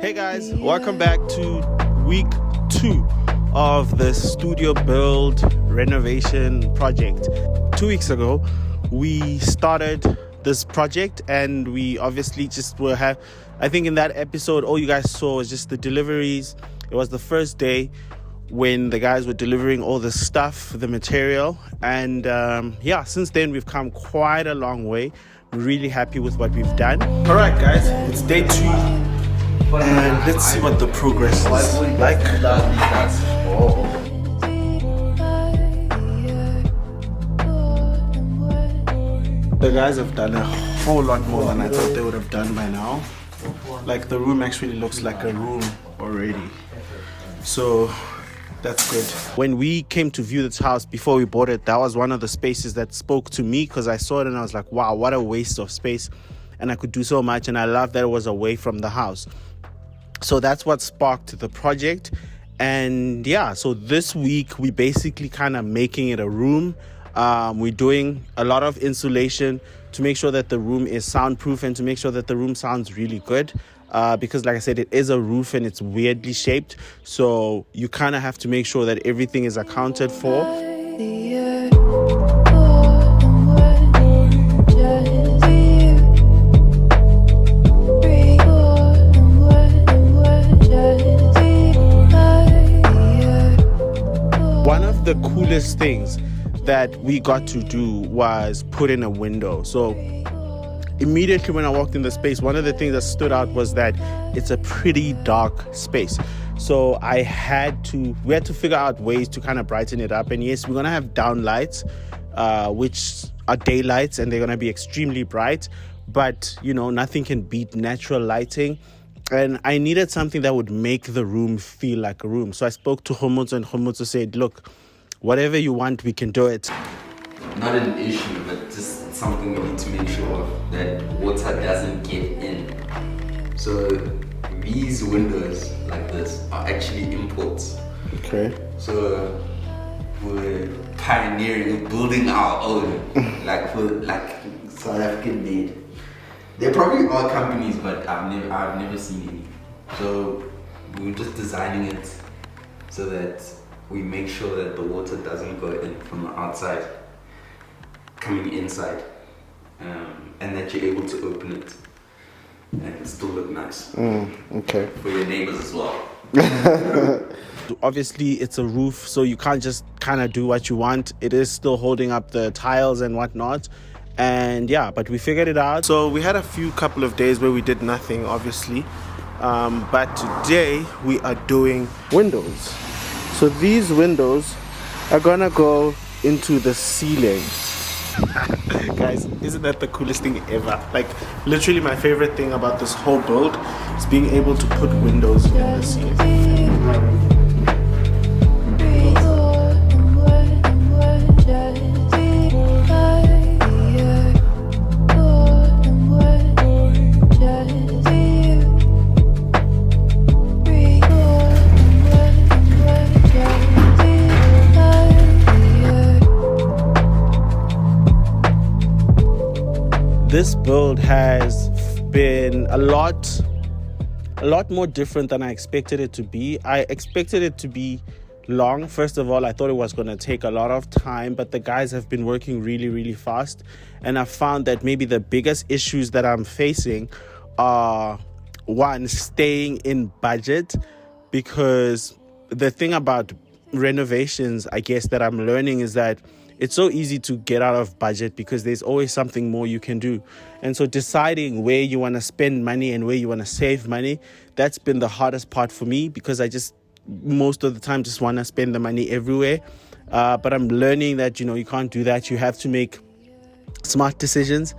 Hey guys, welcome back to week 2 of the studio build renovation project. 2 weeks ago, we started this project and we obviously just I think in that episode, all you guys saw was just the deliveries. It was the first day when the guys were delivering all the stuff, the material. And since then we've come quite a long way. Really happy with what we've done. All right guys, it's day 2. And let's see what the progress is like. The guys have done a whole lot more than I thought they would have done by now. Like the room actually looks like a room already. So that's good. When we came to view this house before we bought it, that was one of the spaces that spoke to me because I saw it and I was like, wow, what a waste of space. And I could do so much, and I love that it was away from the house. So that's what sparked the project. And so this week we basically kind of making it a room. We're doing a lot of insulation to make sure that the room is soundproof and to make sure that the room sounds really good. Because like I said, it is a roof and it's weirdly shaped. So you kind of have to make sure that everything is accounted for. One of the coolest things that we got to do was put in a window. So immediately when I walked in the space, one of the things that stood out was that it's a pretty dark space. So we had to figure out ways to kind of brighten it up. And yes, we're going to have down lights, which are daylights, and they're going to be extremely bright. But, nothing can beat natural lighting. And I needed something that would make the room feel like a room. So I spoke to Homotso, and Homotso said, look, whatever you want, we can do it. Not an issue, but just something we need to make sure that water doesn't get in. So these windows like this are actually imports. Okay. So we're pioneering, building our own, like South African made. There probably are companies, but I've never seen any. So we're just designing it so that we make sure that the water doesn't go in from the outside, coming inside, and that you're able to open it and still look nice. Okay. For your neighbors as well. Obviously, it's a roof, so you can't just kind of do what you want. It is still holding up the tiles and whatnot. And but we figured it out. So we had a couple of days where we did nothing, obviously. But today we are doing windows. So these windows are gonna go into the ceiling. Guys, isn't that the coolest thing ever? Like, literally my favorite thing about this whole build is being able to put windows in the ceiling. This build has been a lot more different than I expected it to be. I expected it to be long. First of all, I thought it was going to take a lot of time, but the guys have been working really, really fast. And I found that maybe the biggest issues that I'm facing are, one, staying in budget, because the thing about renovations, I guess, that I'm learning is that it's so easy to get out of budget because there's always something more you can do. And so deciding where you want to spend money and where you want to save money, that's been the hardest part for me, because I just most of the time just want to spend the money everywhere. But I'm learning that, you can't do that. You have to make smart decisions.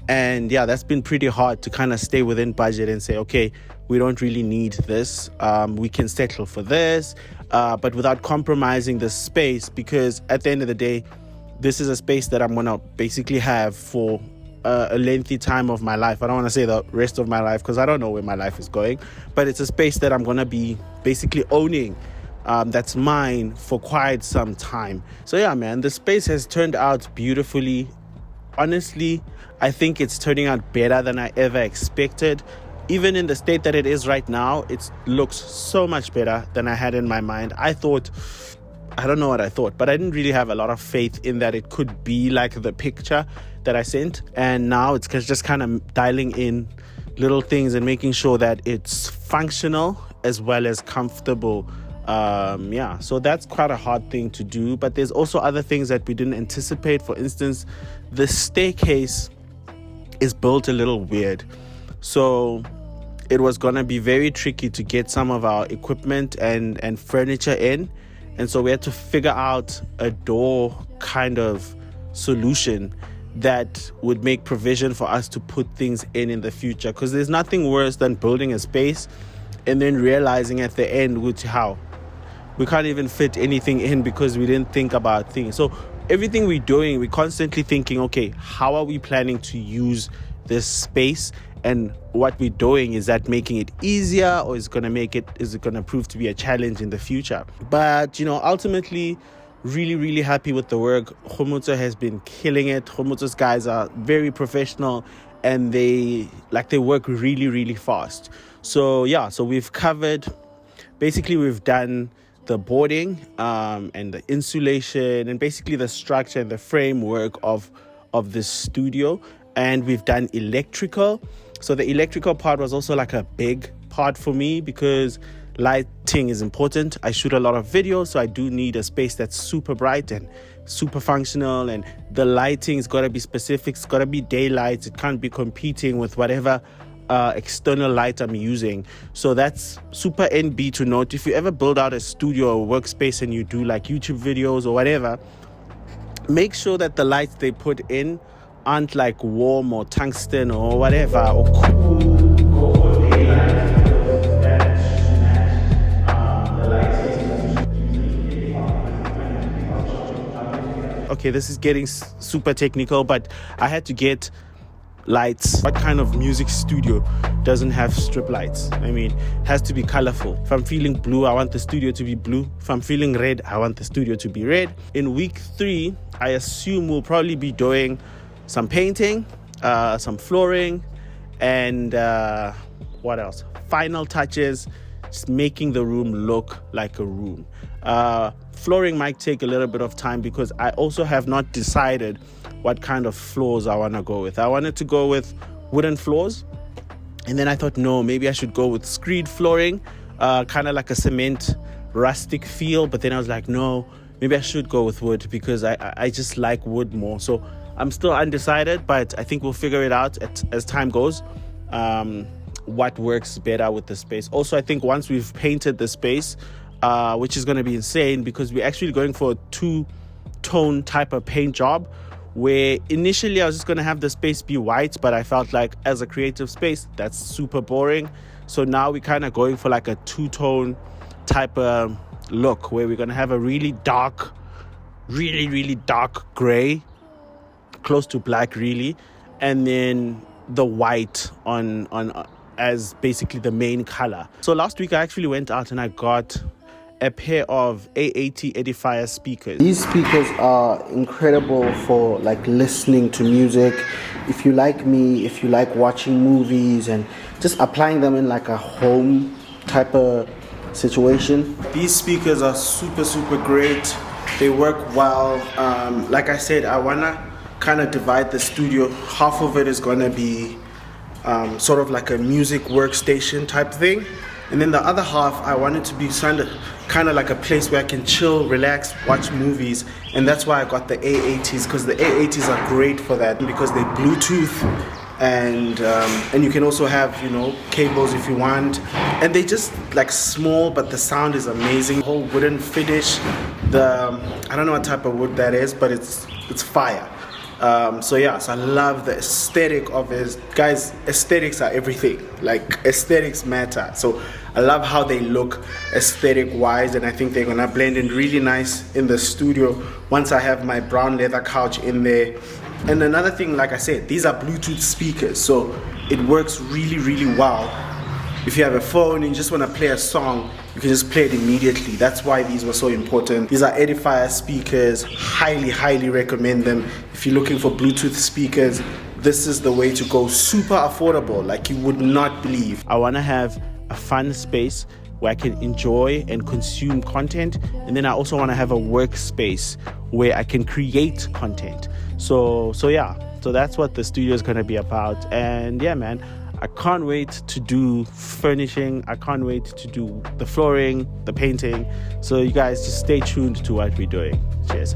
And that's been pretty hard to kind of stay within budget and say, okay, we don't really need this. We can settle for this, but without compromising the space, because at the end of the day, this is a space that I'm going to basically have for a lengthy time of my life. I don't want to say the rest of my life because I don't know where my life is going, but it's a space that I'm going to be basically owning. That's mine for quite some time. So man, the space has turned out beautifully. Honestly, I think it's turning out better than I ever expected. even in the state that it is right now, it looks so much better than I had in my mind. I don't know what I thought, but I didn't really have a lot of faith in that it could be like the picture that I sent. And now it's just kind of dialing in little things and making sure that it's functional as well as comfortable. So that's quite a hard thing to do, but there's also other things that we didn't anticipate. For instance, the staircase is built a little weird, so it was gonna be very tricky to get some of our equipment and furniture in, and so we had to figure out a door kind of solution that would make provision for us to put things in the future, because there's nothing worse than building a space and then realizing at the end how we can't even fit anything in because we didn't think about things. So everything we're doing, we're constantly thinking, okay, how are we planning to use this space? And what we're doing, is that making it easier, or is it going to prove to be a challenge in the future? But, ultimately, really, really happy with the work. Khomotso has been killing it. Khomotso's guys are very professional, and they work really, really fast. So we've done the boarding and the insulation and basically the structure and the framework of this studio, and we've done electrical. So the electrical part was also like a big part for me because lighting is important. I shoot a lot of videos, so I do need a space that's super bright and super functional, and the lighting's got to be specific. It's got to be daylight. It can't be competing with whatever external light I'm using. So that's super NB to note. If you ever build out a studio or workspace and you do like YouTube videos or whatever, make sure that the lights they put in aren't like warm or tungsten or whatever, or cool, or for daylight, because that should match the lighting. Okay, this is getting super technical, but I had to get lights. What kind of music studio doesn't have strip lights? I mean, it has to be colorful. If I'm feeling blue, I want the studio to be blue. If I'm feeling red, I want the studio to be red. In week 3, I assume we'll probably be doing some painting, some flooring, and what else? Final touches, just making the room look like a room. Flooring might take a little bit of time because I also have not decided what kind of floors I want to go with. I wanted to go with wooden floors, and then I thought, no, maybe I should go with screed flooring, kind of like a cement rustic feel. But then I was like, no, maybe I should go with wood because I just like wood more. So I'm still undecided, but I think we'll figure it out as time goes, what works better with the space. Also, I think once we've painted the space, which is going to be insane because we're actually going for a 2-tone type of paint job, where initially I was just going to have the space be white, but I felt like as a creative space, that's super boring. So now we're kind of going for like a 2-tone type of look, where we're going to have a really dark, really, really dark gray, close to black really, and then the white on as basically the main color. So last week I actually went out and I got a pair of A80 edifier speakers. These speakers are incredible for like listening to music. If you like me, if you like watching movies and just applying them in like a home type of situation. These speakers are super, super great. They work well. Like I said, I wanna kind of divide the studio. Half of it is gonna be sort of like a music workstation type thing, and then the other half I want it to be kind of like a place where I can chill, relax, watch movies. And that's why I got the A80s, because the A80s are great for that, because they Bluetooth, and you can also have, cables if you want, and they just like small, but the sound is amazing. Whole wooden finish. I don't know what type of wood that is, but it's fire. So I love the aesthetic of it. Guys, aesthetics are everything. Like, aesthetics matter. So I love how they look aesthetic wise, and I think they're gonna blend in really nice in the studio once I have my brown leather couch in there. And another thing, like I said, these are Bluetooth speakers, so it works really, really well. If you have a phone and you just want to play a song, you can just play it immediately. That's why these were so important. These are edifier speakers. Highly, highly recommend them. If you're looking for Bluetooth speakers, this is the way to go. Super affordable, like you would not believe. I want to have a fun space where I can enjoy and consume content, and then I also want to have a workspace where I can create content. So that's what the studio is going to be about. And yeah, man, I can't wait to do furnishing. I can't wait to do the flooring, the painting. So you guys just stay tuned to what we're doing. Cheers.